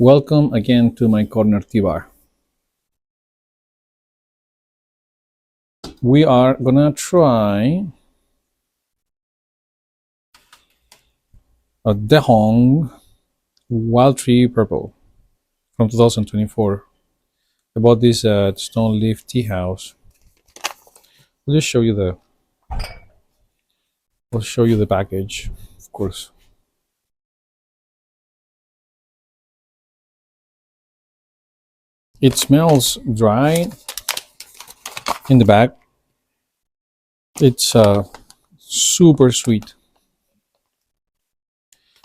Welcome again to my corner tea bar. We are gonna try a Dahong Wild Tree Purple from 2024. I bought this at Stone Leaf Tea House. I'll just show you the. I'll show you the package, of course. It smells dry in the back. It's super sweet,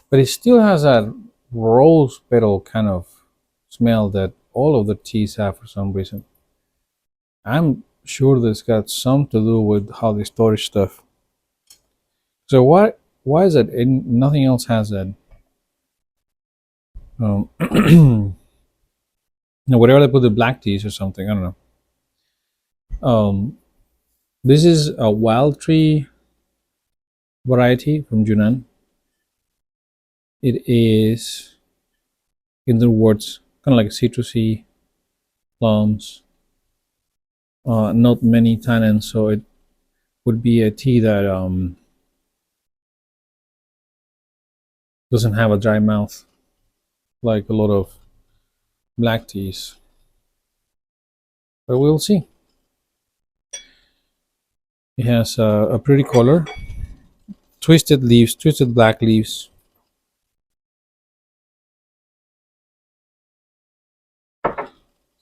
but it still has that rose petal kind of smell that all of the teas have for some reason. I'm sure this got some to do with how they store stuff. So why is it nothing else has that? Whatever they put the black teas or something, I don't know. This is a wild tree variety from Yunnan. It is, in the words, kind of like citrusy plums. Not many tannins, so it would be a tea that doesn't have a dry mouth like a lot of black teas. But we'll see. It has a pretty color, twisted leaves, twisted black leaves.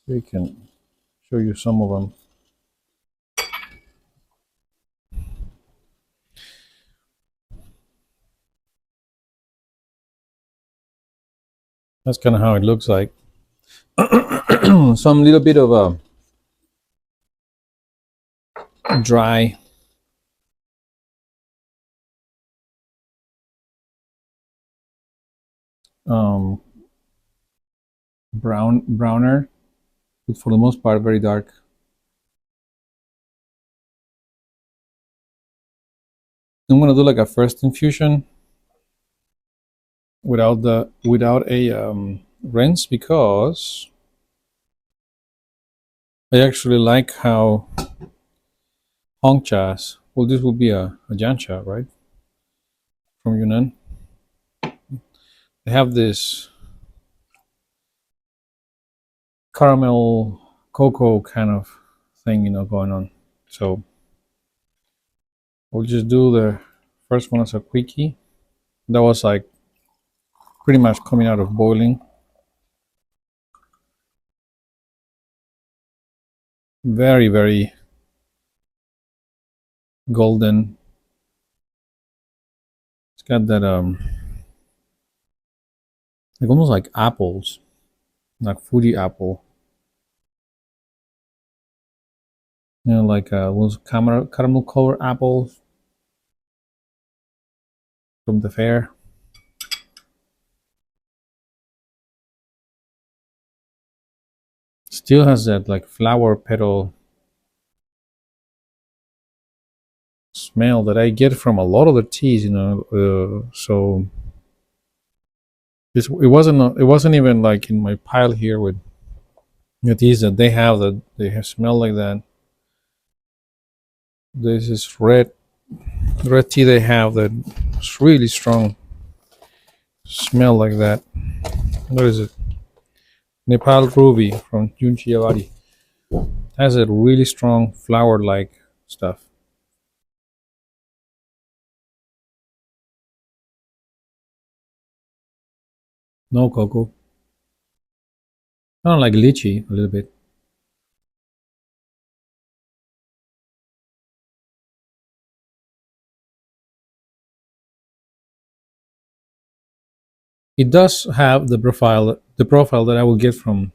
We can show you some of them. That's kind of how it looks like. Some little bit of a dry browner, but for the most part very dark. I'm gonna do like a first infusion without a rinse because I actually like how Hongchas. Well, this will be a Jancha, right? From Yunnan. They have this caramel cocoa kind of thing, going on. So we'll just do the first one as a quickie. That was like pretty much coming out of boiling. Very, very golden. It's got that like almost like apples, like Fuji apple. Like those caramel colored apples from the fair. Still has that like flower petal smell that I get from a lot of the teas, so it wasn't even like in my pile here with the teas that they have smell like that. This is red tea they have that it's really strong smell like that. What is it? Nepal Ruby from Junchiavari has a really strong flower like stuff. No cocoa. Kind of like lychee a little bit. It does have the profile that I will get from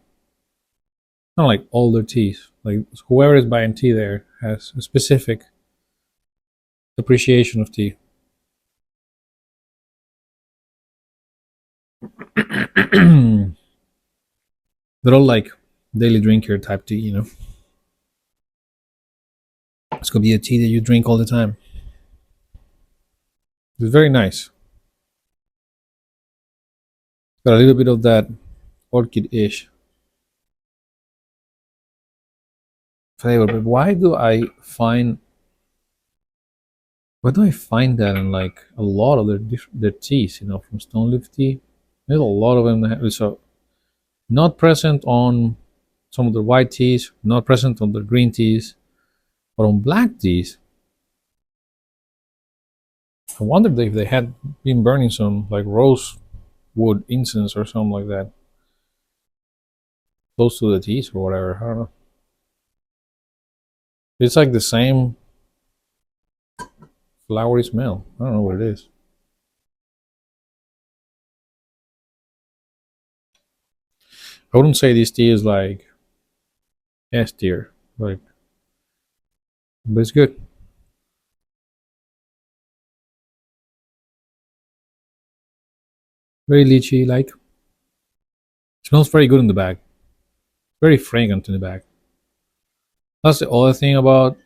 kind of like older teas. Like whoever is buying tea there has a specific appreciation of tea. They're all like daily drinker type tea. It's gonna be a tea that you drink all the time. It's very nice. Got a little bit of that orchid-ish flavor. But why do I find that in like a lot of their teas? From stone leaf tea, there's a lot of them that is not present on some of the white teas, not present on the green teas, but on black teas. I wondered if they had been burning some like rose wood incense or something like that close to the teas or whatever. I don't know. It's like the same flowery smell. I don't know what it is. I wouldn't say this tea is like S tier, like, but it's good. Very lychee like. Smells very good in the bag. Very fragrant in the bag. That's the other thing about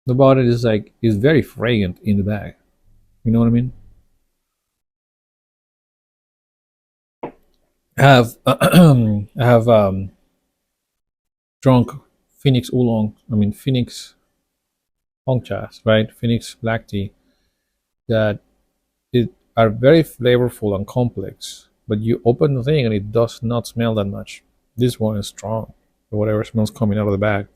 it is like it's very fragrant in the bag. You know what I mean? I have I have drunk Phoenix oolong. I mean Phoenix hongchas, right? Phoenix black tea that it are very flavorful and complex. But you open the thing and it does not smell that much. This one is strong. Whatever smells coming out of the bag,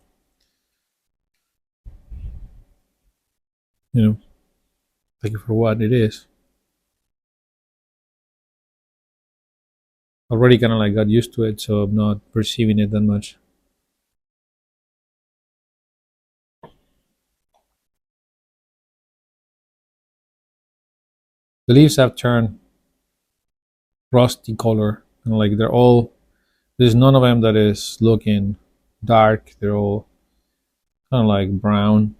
you know, take it for what it is. Already kind of like got used to it, so I'm not perceiving it that much. The leaves have turned rusty color, and like they're all. There's none of them that is looking dark. They're all kind of like brown,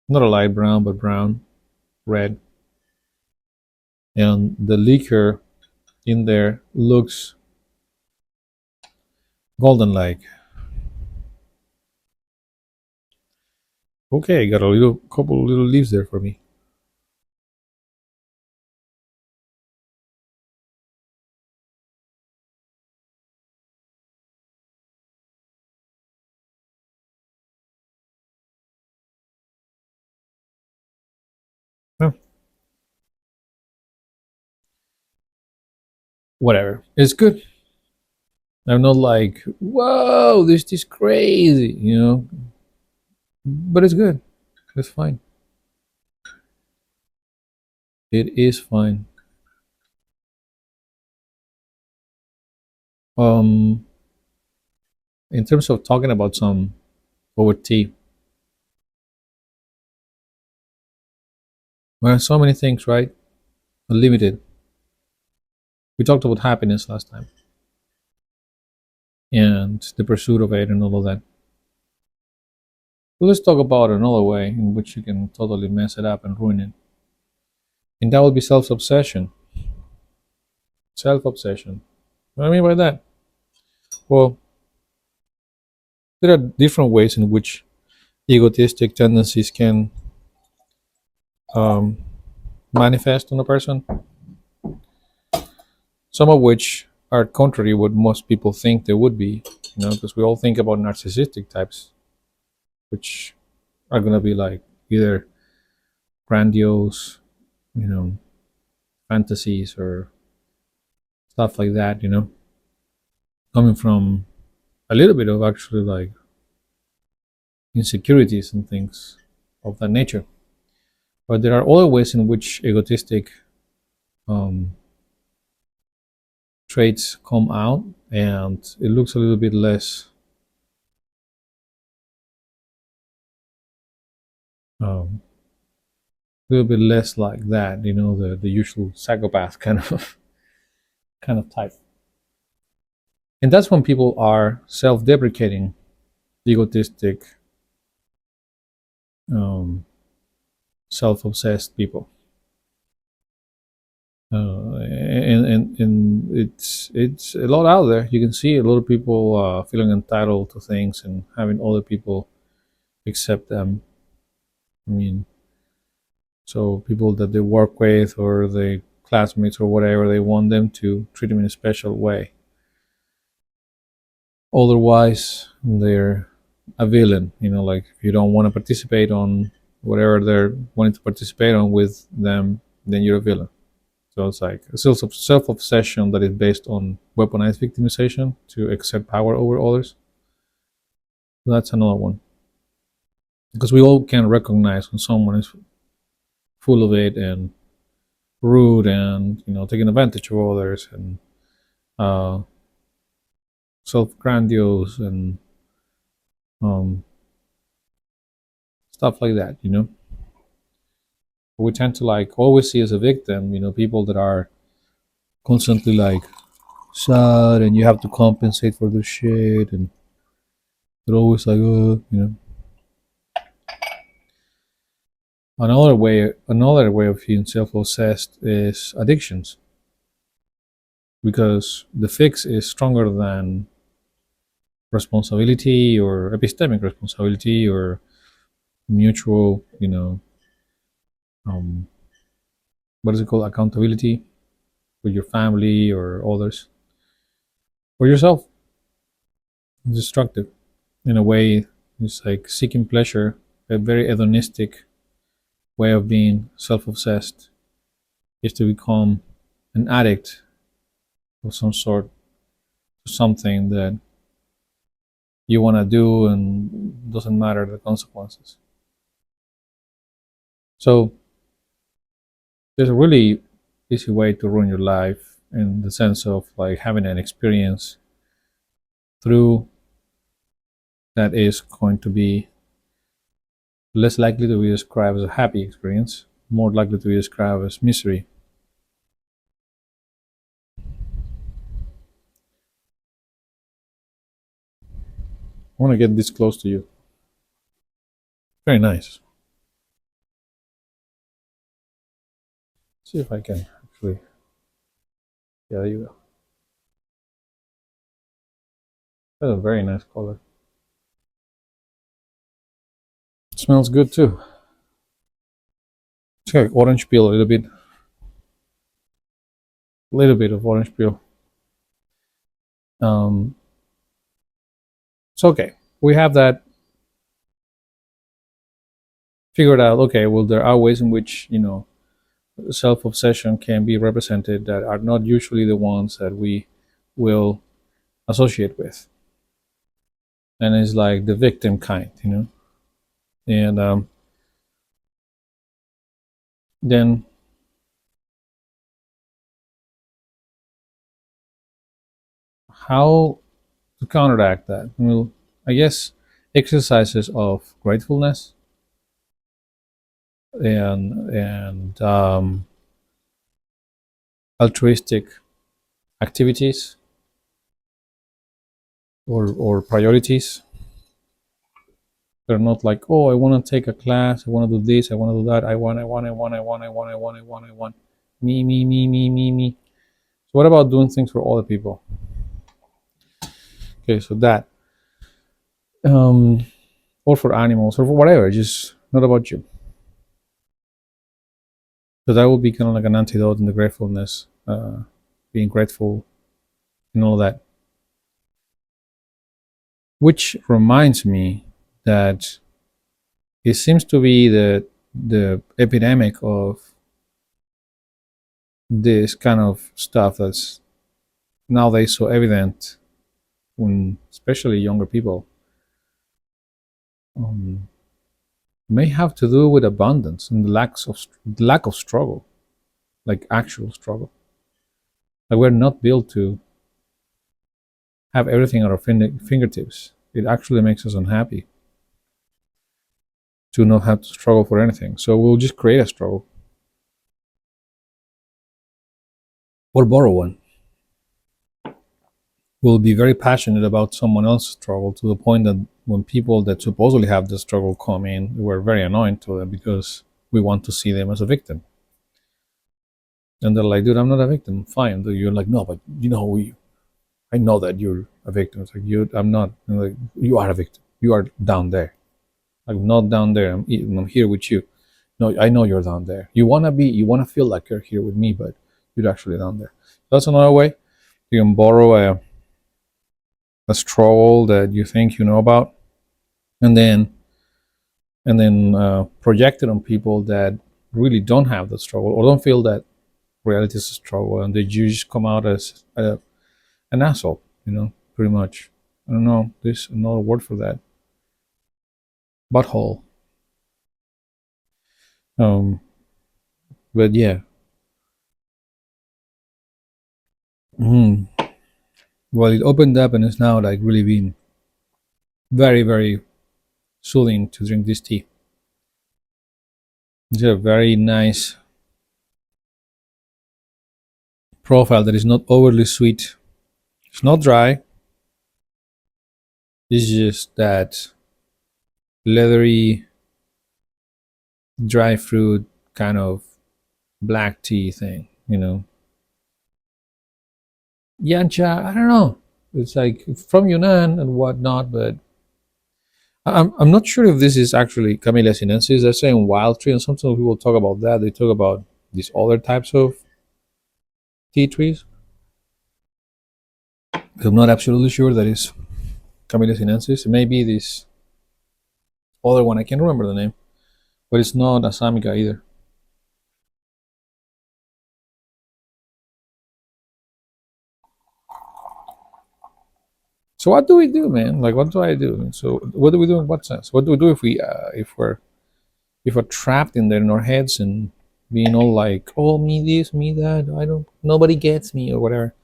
not a light brown, but brown, red, and the liquor in there looks golden like. Okay, got a little couple little leaves there for me. Huh, whatever, it's good. I'm not like, whoa, this is crazy, but it's good. It's fine. It is fine. Um, in terms of talking about some over tea, there are so many things, right? Unlimited. We talked about happiness last time and the pursuit of it and all of that. So let's talk about another way in which you can totally mess it up and ruin it. And that would be self obsession. Self obsession. What do I mean by that? Well, there are different ways in which egotistic tendencies can um, manifest on a person, some of which are contrary to what most people think they would be, because we all think about narcissistic types, which are going to be like either grandiose, you know, fantasies or stuff like that, coming from a little bit of actually like insecurities and things of that nature. But there are other ways in which egotistic um, traits come out, and it looks a little bit less um, like that, the usual psychopath kind of kind of type. And that's when people are self-deprecating, egotistic, um, self-obsessed people. And it's a lot out there. You can see a lot of people feeling entitled to things and having other people accept them. I mean, so people that they work with or they classmates or whatever, they want them to treat them in a special way. Otherwise, they're a villain. Like if you don't want to participate on whatever they're wanting to participate on with them, then you're a villain. So it's like a self obsession that is based on weaponized victimization to exert power over others. So that's another one. Because we all can recognize when someone is full of it and rude and taking advantage of others and uh, self grandiose and um, stuff like that. We tend to like always see as a victim, people that are constantly like sad and you have to compensate for the shit and they're always like, Another way of being self-obsessed is addictions, because the fix is stronger than responsibility or epistemic responsibility or mutual, um, what is it called, accountability with your family or others or yourself. It's destructive in a way. It's like seeking pleasure, a very hedonistic way of being self-obsessed is to become an addict of some sort to something that you want to do and doesn't matter the consequences. So there's a really easy way to ruin your life in the sense of like having an experience through that is going to be less likely to be described as a happy experience, more likely to be described as misery. I want to get this close to you. Very nice. See if I can actually. Yeah, there you go. That's a very nice color. It smells good too. It's like orange peel, a little bit of orange peel. It's okay. We have that figured out. Okay, well, there are ways in which self-obsession can be represented that are not usually the ones that we will associate with, and it's like the victim kind, and then how to counteract that? Well, I guess exercises of gratefulness and altruistic activities or priorities. They're not like, oh, I want to take a class, I want to do this, I want to do that, I want. Me, me, me, me, me, me. So what about doing things for other people? Okay, so that, or for animals, or for whatever, just not about you. So that would be kind of like an antidote in the gratefulness, being grateful and all that. Which reminds me that it seems to be the epidemic of this kind of stuff that's nowadays so evident when especially younger people um, may have to do with abundance and the lack of struggle, like actual struggle. Like we're not built to have everything at our fingertips. It actually makes us unhappy to not have to struggle for anything. So we'll just create a struggle or borrow one. We'll be very passionate about someone else's struggle to the point that when people that supposedly have the struggle come in, we're very annoying to them because we want to see them as a victim. And they're like, dude, I'm not a victim. Fine. You're like, no, but I know that you're a victim. It's like, I'm not. Like, you are a victim. You are down there. I'm not down there. I'm here with you. No, I know you're down there. You want to feel like you're here with me, but you're actually down there. That's another way. You can borrow a struggle that you think you know about, and then project it on people that really don't have that struggle or don't feel that reality is a struggle, and they just come out as an asshole, pretty much. I don't know. There's another word for that. Butthole. Um, but yeah. Mm. Well, it opened up and it's now like really been very, very soothing to drink this tea. It's a very nice profile that is not overly sweet. It's not dry. It's just that leathery, dry fruit kind of black tea thing. Yancha, I don't know. It's like from Yunnan and whatnot, but I'm not sure if this is actually Camellia sinensis. They're saying wild tree, and sometimes people talk about that. They talk about these other types of tea trees. I'm not absolutely sure that is Camellia sinensis. It may be this other one. I can't remember the name, but it's not Assamica either. So what do we do, man? Like, what do I do? So what do we do in what sense? What do we do if we're trapped in there in our heads and being all like, oh, me this, me that, I don't, nobody gets me or whatever.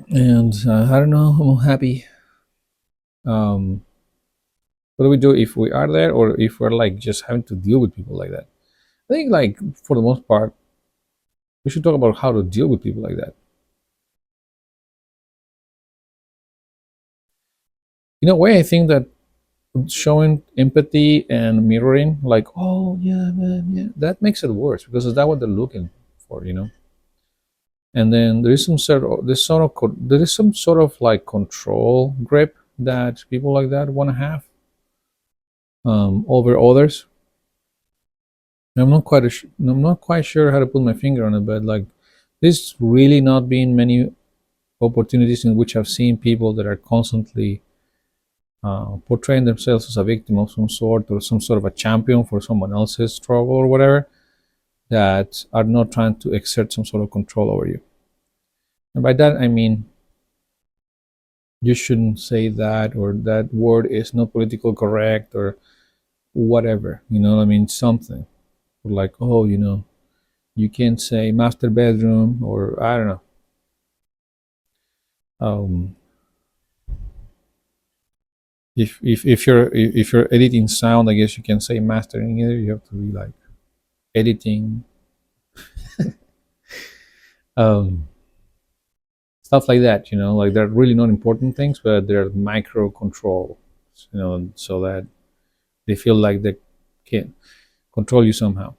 And I don't know, I'm unhappy. Um, what do we do if we are there, or if we're like just having to deal with people like that? I think, like, for the most part, we should talk about how to deal with people like that. In a way, I think that showing empathy and mirroring, like, oh yeah, man, yeah, that makes it worse because is that what they're looking for? And then there is some sort of like control grip that people like that want to have over others. I'm not quite sure how to put my finger on it, but like there's really not been many opportunities in which I've seen people that are constantly portraying themselves as a victim of some sort, or some sort of a champion for someone else's struggle or whatever, that are not trying to exert some sort of control over you. And by that I mean, you shouldn't say that, or that word is not political correct, or whatever. I mean, something like, oh, you can't say master bedroom, or I don't know. Um, if you're editing sound, I guess you can say mastering either. You have to be like editing, um, stuff like that. Like they're really not important things, but they're micro control. So that they feel like they can control you somehow.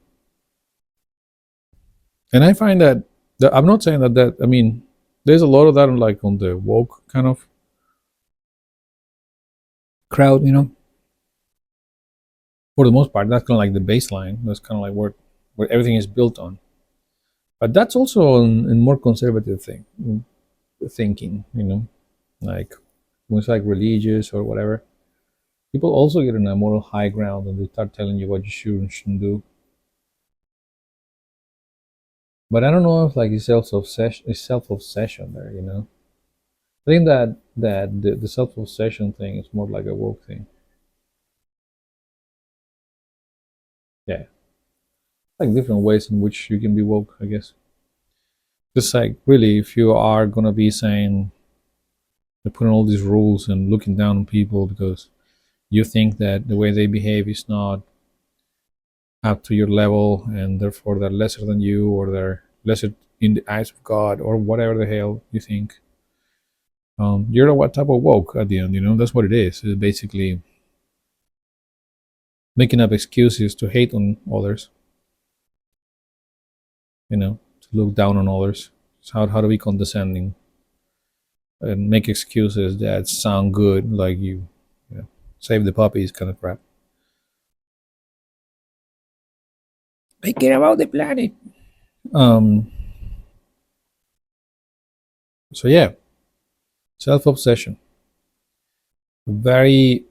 And I find that I'm not saying that I mean, there's a lot of that like on the woke kind of crowd. For the most part, that's kind of like the baseline. That's kind of like where everything is built on. But that's also in more conservative thinking. Like when it's like religious or whatever, people also get on a moral high ground and they start telling you what you should and shouldn't do. But I don't know if like it's self obsession there. I think that the self obsession thing is more like a woke thing. Yeah, like different ways in which you can be woke, I guess. Just like really, if you are gonna be saying, they're putting all these rules and looking down on people because you think that the way they behave is not up to your level, and therefore they're lesser than you, or they're lesser in the eyes of God, or whatever the hell you think. You're what type of woke at the end? That's what it is. It's basically making up excuses to hate on others. To look down on others. It's how to be condescending and make excuses that sound good, like you save the puppies kind of crap. I care about the planet. Um, so yeah, self-obsession, a very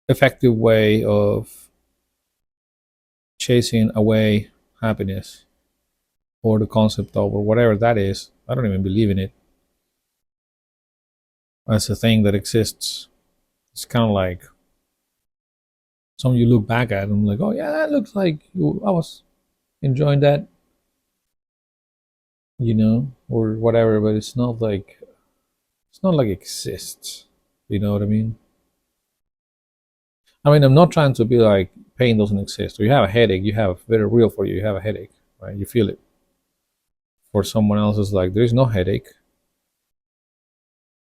effective way of chasing away happiness or the concept of or whatever that is. I don't even believe in it as a thing that exists. It's kind of like something you look back at and like, oh yeah, that looks like I was enjoying that, or whatever. But it's not like it exists. You know what I mean? I mean, I'm not trying to be like pain doesn't exist. Or you have a headache, you have very real for you. You have a headache, right? You feel it. For someone else, it's like there is no headache.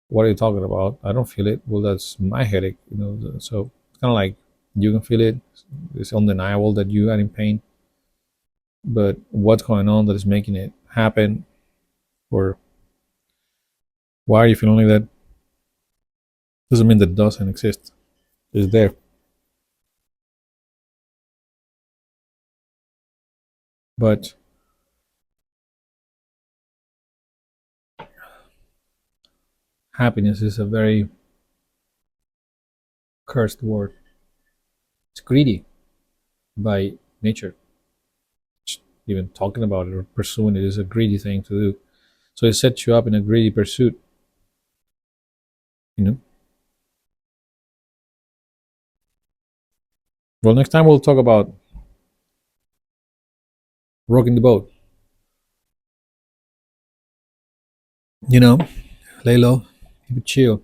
What are you talking about? I don't feel it. Well, that's my headache. So it's kind of like you can feel it. It's undeniable that you are in pain. But what's going on that is making it happen, or why are you feeling like that? Doesn't mean that it doesn't exist. It's there. But happiness is a very cursed word. It's greedy by nature. Even talking about it or pursuing it is a greedy thing to do. So it sets you up in a greedy pursuit. You know. Well, next time we'll talk about rocking the boat. Lay low, keep it chill.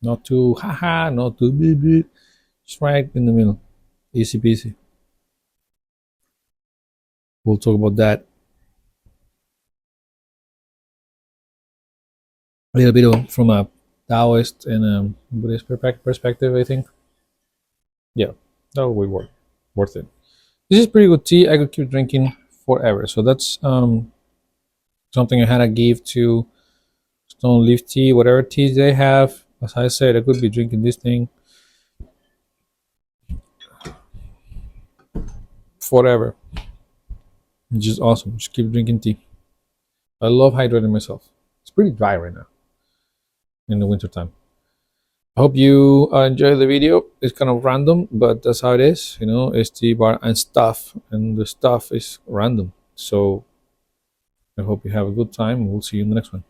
Not too haha, not too beep beep. Just right in the middle, easy peasy. We'll talk about that a little bit from a Taoist and Buddhist perspective. I think, yeah, that will be worth it. This is pretty good tea. I could keep drinking forever. So that's something I had to give to Stone Leaf Tea, whatever teas they have. As I said, I could be drinking this thing forever. It's just awesome. Just keep drinking tea. I love hydrating myself. It's pretty dry right now in the wintertime. I hope you enjoy the video. It's kind of random, but that's how it is. It's tea bar and stuff, and the stuff is random. So I hope you have a good time. We'll see you in the next one.